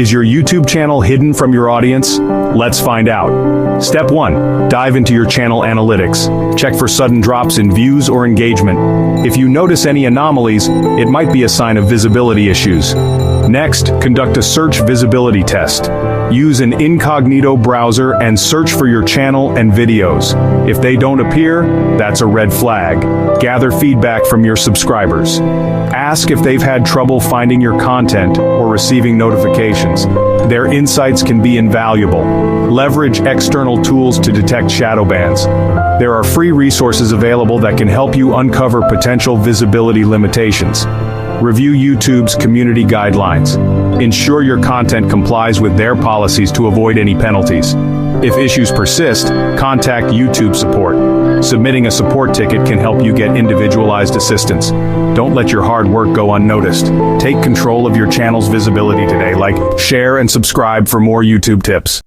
Is your YouTube channel hidden from your audience? Let's find out. Step 1. Dive into your channel analytics. Check for sudden drops in views or engagement. If you notice any anomalies, it might be a sign of visibility issues. Next, conduct a search visibility test. Use an incognito browser and search for your channel and videos. If they don't appear, that's a red flag. Gather feedback from your subscribers. Ask if they've had trouble finding your content or receiving notifications. Their insights can be invaluable. Leverage external tools to detect shadow bans. There are free resources available that can help you uncover potential visibility limitations. Review YouTube's community guidelines. Ensure your content complies with their policies to avoid any penalties. If issues persist, contact YouTube support. Submitting a support ticket can help you get individualized assistance. Don't let your hard work go unnoticed. Take control of your channel's visibility today, like, share, and subscribe for more YouTube tips.